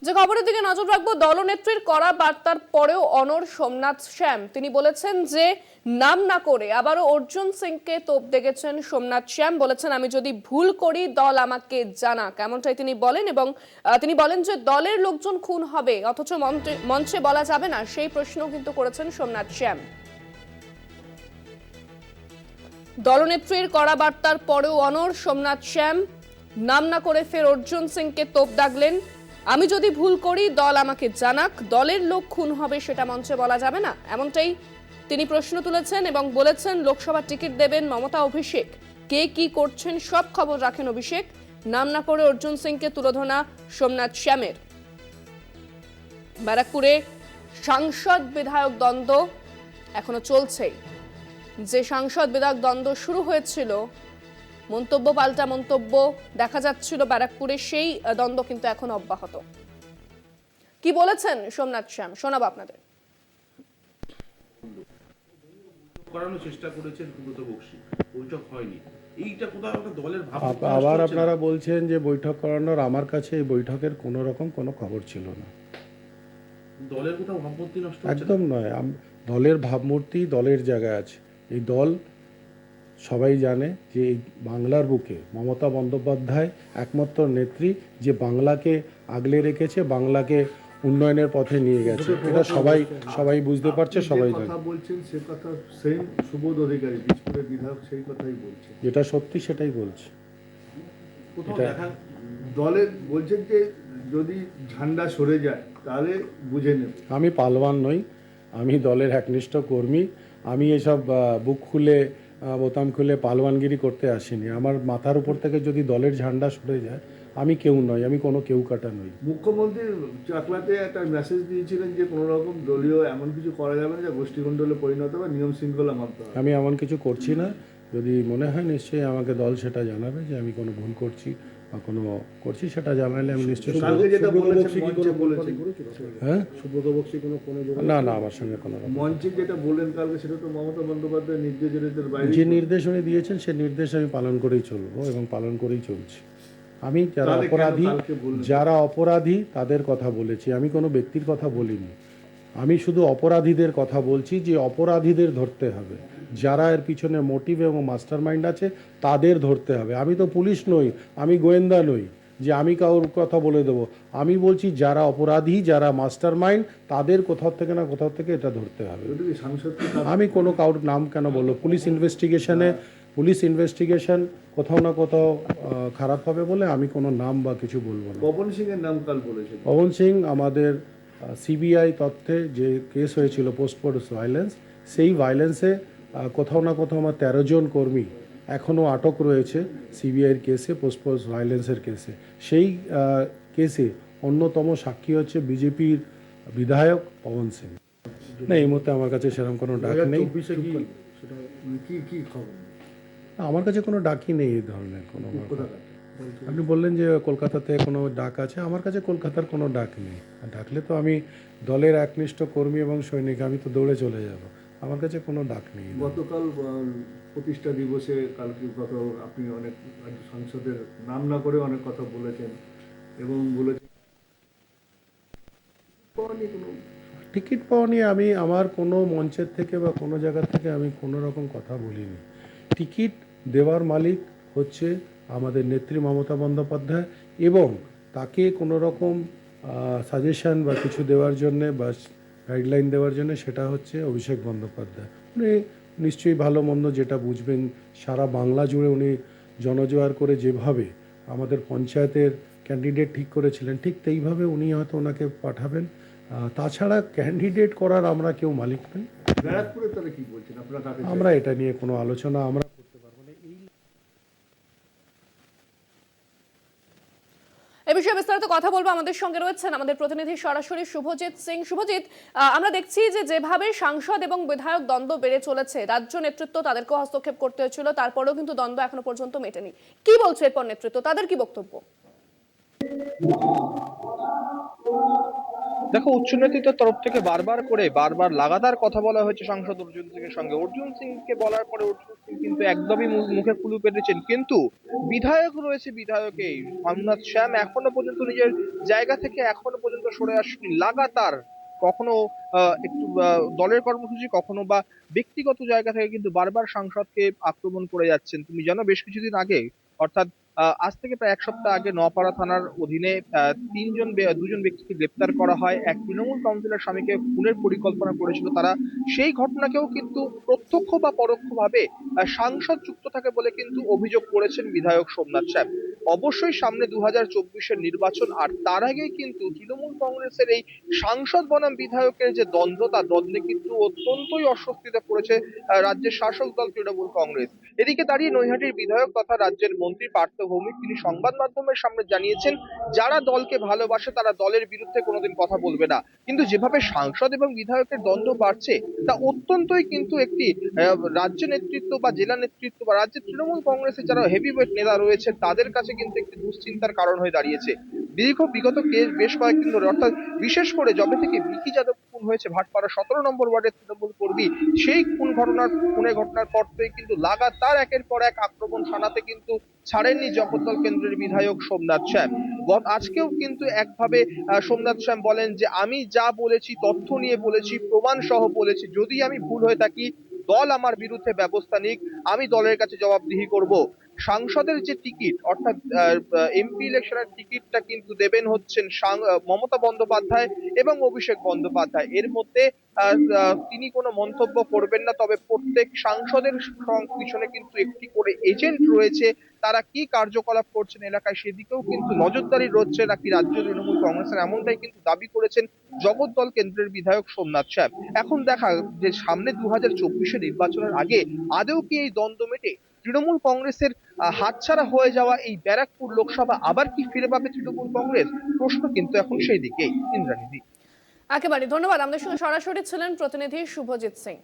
যে খবরের দিকে নজর রাখবো, দলনেত্রীর কড়া বার্তার পরেও অনড় সোমনাথ শ্যাম। তিনি বলেছেন যে নাম না করে আবারও অর্জুন সিংকে তোপ দেখেছেন সোমনাথ শ্যাম। বলেছেন, আমি যদি ভুল করি দল আমাকে জানাক, এমনটাই তিনি বলেন। এবং তিনি বলেন যে দলের লোকজন খুন হবে অথচ মঞ্চে বলা যাবে না, সেই প্রশ্নও কিন্তু করেছেন সোমনাথ শ্যাম। দলনেত্রীর কড়া বার্তার পরেও অনড় সোমনাথ শ্যাম, নাম না করে ফের অর্জুন সিংকে তোপ দাগলেন। আমি যদি ভুল করি দল আমাকে জানাক, দলের লোক খুন হবে সেটা মঞ্চে বলা যাবে না, এমনটাই তিনি প্রশ্ন তুলেছেন। এবং বলেছেন, লোকসভার টিকিট দেবেন মমতা অভিষেক, কে কি করছেন সব খবর রাখেন অভিষেক। নাম না করে অর্জুন সিংকে তুলোধনা সোমনাথ শ্যামের। ব্যারাকপুরে সাংসদ বিধায়ক দ্বন্দ্ব এখনো চলছেই। যে সাংসদ বিধায়ক দ্বন্দ্ব শুরু হয়েছিল, মন্তব্য পাল্টা মন্তব্য দেখা যাচ্ছিল ব্যারাকপুরে, সেই দ্বন্দ্ব কিন্তু এখন অব্যাহত। কি বলেছেন সোমনাথ শ্যাম, শোনাবো আপনাদের। করানোর চেষ্টা করেছেন সুব্রত বক্সী, বৈঠক হয়নি, এইটা কোথাও একটা দলের ভাব। আবার আপনারা বলছেন যে বৈঠক করানোর, আমার কাছে এই বৈঠকের কোনো রকম কোনো খবর ছিল না। দলের কোথাও ভাবমূর্তি নষ্ট একদম নয়। দলের ভাবমূর্তি দলের জায়গায় আছে। এই দল সবাই জানে যে এই বাংলার বুকে মমতা বন্দ্যোপাধ্যায় একমাত্র নেত্রী, যে বাংলাকে আগলে রেখেছে, বাংলাকে উন্নয়নের পথে নিয়ে গেছে। এটা সবাই বুঝতে পারছে, সবাই জানে। কথা বলছেন সে কথা সেই সুবোধ অধিকারী দিসপুরের বিধায়ক সেই কথাই বলছে, যেটা সত্যি সেটাই বলছে। কোথাও দেখা দলের বলছেন যে যদি ঝান্ডা সরে যায় তাহলে বুঝে নেব। আমি পালওয়ান নই, আমি দলের একনিষ্ঠ কর্মী। আমি এসব বুক খুলে বোতাম খুলে পালওয়ানগিরি করতে আসিনি। আমার মাথার উপর থেকে যদি দলের ঝান্ডা সরে যায়, আমি কেউ নই, আমি কোনো কেউ কাটা নই। মুখ্যমন্ত্রী চাকলাতে একটা মেসেজ দিয়েছিলেন যে কোনো রকম দলীয় এমন কিছু করা যাবে না যা গোষ্ঠীকণ্ডলে পরিণত হবে, নিয়ম শৃঙ্খলা মানতে হবে। আমি এমন কিছু করছি না। যদি মনে হয় নিশ্চয়ই আমাকে দল সেটা জানাবে যে আমি কোনো ভুল করছি বা কোনো করছি, সেটা জানালে আমি নিশ্চয়ই। কালকে যেটা বলেছেন মঞ্চে বলেছেন, হ্যাঁ, সুব্রত বক্সী কোনো ফোনে না আমার সঙ্গে কোনো রকম। মঞ্চে যেটা বললেন কালকে, সেটা তো মমতা বন্দ্যোপাধ্যায়ের নির্দেশের বাইরে। যে নির্দেশ উনি দিয়েছেন সে নির্দেশ আমি পালন করেই চলবো এবং পালন করেই চলছি। আমি যারা অপরাধী তাদের কথা বলেছি, আমি কোনো ব্যক্তির কথা বলিনি। আমি শুধু অপরাধীদের কথা বলছি, যে অপরাধীদের ধরতে হবে, যারা এর পিছনে মোটিভ এবং মাস্টার মাইন্ড আছে তাদের ধরতে হবে। আমি তো পুলিশ নই, আমি গোয়েন্দা নই যে আমি কারোর কথা বলে দেবো। আমি বলছি যারা অপরাধী, যারা মাস্টার মাইন্ড, তাদের কোথাও থেকে না কোথাও থেকে এটা ধরতে হবে। আমি কোনো কারোর নাম কেন বলবো? পুলিশ ইনভেস্টিগেশন কোথাও না কোথাও খারাপ হবে বলে আমি কোনো নাম বা কিছু বলবো না। পবন সিং এর নাম কাল বলেছেন। পবন সিং আমাদের সিবিআই তথ্যে যে কেস হয়েছিল পোস্ট ভায়োলেন্স, সেই ভায়োলেন্সে কোথাও না কোথাও আমার 13 জন কর্মী এখনও আটক রয়েছে সিবিআইয়ের কেসে, পোস্ট ভায়োলেন্সের কেসে। সেই কেসে অন্যতম সাক্ষী হচ্ছে বিজেপির বিধায়ক পবন সিং। না, এই মুহূর্তে আমার কাছে সেরকম কোনো ডাক নেই। কি খবর? আমার কাছে কোনো ডাকই নেই এই ধরনের কোনো। আপনি বললেন যে কলকাতাতে কোনো ডাক আছে, আমার কাছে কলকাতার কোনো ডাক নেই। ডাকলে তো আমি দলের একনিষ্ঠ কর্মী এবং সৈনিক, আমি তো দৌড়ে চলে যাব। আমার কাছে কোনো ডাক নেই। গতকাল প্রতিষ্ঠা দিবসে কালকে কথা আপনি অনেক সাংসদের নাম না করে অনেক কথা বলেছেন এবং বলেছেন টিকিট পাওয়া নিয়ে আমি আমার কোনো মঞ্চের থেকে বা কোনো জায়গা থেকে আমি কোনো রকম কথা বলিনি। টিকিট দেওয়ার মালিক হচ্ছে আমাদের নেত্রী মমতা বন্দ্যোপাধ্যায়, এবং তাকে কোনো রকম সাজেশন বা কিছু দেওয়ার জন্যে বা গাইডলাইন দেওয়ার জন্য সেটা হচ্ছে অভিষেক বন্দ্যোপাধ্যায়। উনি নিশ্চয়ই ভালো মন্দ যেটা বুঝবেন, সারা বাংলা জুড়ে উনি জনজোয়ার করে যেভাবে আমাদের পঞ্চায়েতের ক্যান্ডিডেট ঠিক করেছিলেন, ঠিক সেইভাবে উনি হয়তো ওনাকে পাঠাবেন। তাছাড়া ক্যান্ডিডেট করার আমরা কেউ মালিক নই। ব্যারাকপুরে তাহলে কি বলছেন আপনারা? আমরা এটা নিয়ে কোনো আলোচনা আমরা করতে পারবো না। এ বিষয়ে বিস্তারিত কথা বলবো, আমাদের সঙ্গে রয়েছেন আমাদের প্রতিনিধি সরাসরি শুভজিৎ সিং। শুভজিৎ, আমরা দেখছি যে যেভাবে সাংসদ এবং বিধায়ক দ্বন্দ্ব বেড়ে চলেছে, রাজ্য নেতৃত্ব তাদেরকেও হস্তক্ষেপ করতে হয়েছিল, তারপরেও কিন্তু দ্বন্দ্ব এখনো পর্যন্ত মেটেনি। কি বলছে এরপর নেতৃত্ব, তাদের কি বক্তব্য? দেখো, উচ্চ নেতৃত্বের তরফ থেকে বারবার লাগাতার কথা বলা হয়েছে সাংসদ অর্জুন সিং এর সঙ্গে। অর্জুন সিংকে বলার পরে অর্জুন সিং কিন্তু একদমই মুখে কুলু পেটেছেন, কিন্তু বিধায়ক রয়েছে, বিধায়কেই সোমনাথ শ্যাম এখনো পর্যন্ত নিজের জায়গা থেকে এখনো পর্যন্ত সরে আসেনি। লাগাতার কখনো একটু দলের কর্মসূচি, কখনো বা ব্যক্তিগত জায়গা থেকে কিন্তু বারবার সাংসদকে আক্রমণ করে যাচ্ছেন। তুমি জানো, বেশ কিছুদিন আগে, অর্থাৎ আজ থেকে প্রায় এক সপ্তাহ আগে নওপাড়া থানার অধীনে দুজন ব্যক্তিকে গ্রেপ্তার করা হয়। এক তৃণমূল কাউন্সিলর স্বামীকে খুনের পরিকল্পনা করেছিল তারা। সেই ঘটনাকেও কিন্তু প্রত্যক্ষ বা পরোক্ষভাবে সাংসদ যুক্ত থাকে বলে কিন্তু অভিযোগ করেছেন বিধায়ক সোমনাথ শ্যাম। অবশ্যই সামনে 2024-এর নির্বাচন, আর তার আগেই কিন্তু তৃণমূল কংগ্রেসের এই সাংসদ বনাম বিধায়কের যে দ্বন্দ্ব, তার দ্বন্দ্বে কিন্তু অত্যন্তই অস্বস্তিতে পড়েছে রাজ্যের শাসক দল তৃণমূল কংগ্রেস। এদিকে দাঁড়িয়ে নৈহাটির বিধায়ক তথা রাজ্যের মন্ত্রী পার্থ ভৌমিক তিনি সংবাদ মাধ্যমের সামনে জানিয়েছেন, যারা দলকে ভালোবাসে তারা দলের বিরুদ্ধে কোনোদিন কথা বলবে না। কিন্তু যেভাবে সাংসদ এবং বিধায়কের দ্বন্দ্ব বাড়ছে, তা অত্যন্তই কিন্তু একটি রাজ্য নেতৃত্ব বা জেলা নেতৃত্ব বা রাজ্যের তৃণমূল কংগ্রেসের যারা হেভিওয়েট নেতা রয়েছে তাদের কাছে কিন্তু একটি দুশ্চিন্তার কারণ হয়ে দাঁড়িয়েছে। বিগত বেশ কয়েকদিন ধরে, অর্থাৎ বিশেষ করে যবে থেকে বিকি যাদব খুন হয়েছে ভাটপাড়া 17 নম্বর ওয়ার্ডের তৃণমূল কর্মী, সেই খুনের ঘটনার পর থেকে কিন্তু লাগাতার একের পর এক আক্রমণ শানাতে কিন্তু ছাড়েননি জগদ্দল কেন্দ্রের বিধায়ক সোমনাথ শ্যাম। আজকেও কিন্তু একভাবে সোমনাথ শ্যাম বলেন যে, আমি যা বলেছি তথ্য নিয়ে বলেছি, প্রমাণ সহ বলেছি, যদি আমি ভুল হয়ে থাকি দল আমার বিরুদ্ধে ব্যবস্থা নিক, আমি দলের কাছে জবাবদিহি করব। সাংসদের যে টিকিট, অর্থাৎ এমপি ইলেকশনের টিকিটটা কিন্তু দেবেন হচ্ছেন মমতা বন্দ্যোপাধ্যায় এবং অভিষেক বন্দ্যোপাধ্যায়। এর মধ্যে তিনি কোনো মন্তব্য করবেন না, তবে প্রত্যেক সাংসদের পিছনে কিন্তু একটি করে এজেন্ট রয়েছে। তারা কি কার্যকলাপ করছেন এলাকায় সেদিকেও কিন্তু নজরদারি রয়েছে নাকি রাজ্য তৃণমূল কংগ্রেসের, এমনটাই কিন্তু দাবি করেছেন জগদ্দল কেন্দ্রের বিধায়ক সোমনাথ শ্যাম। এখন দেখা যে সামনে 2024-এর নির্বাচনের আগে আদৌ কি এই দ্বন্দ্ব মেটে তৃণমূল কংগ্রেসের হাতছাড়া হয়ে যাওয়া এই ব্যারাকপুর লোকসভা আবার কি ফিরে পাবে তৃণমূল কংগ্রেস? প্রশ্ন কিন্তু এখন সেই দিকেই। ইন্দ্রাণী। একেবারে ধন্যবাদ। আমাদের সঙ্গে সরাসরি ছিলেন প্রতিনিধি শুভজিৎ সিং।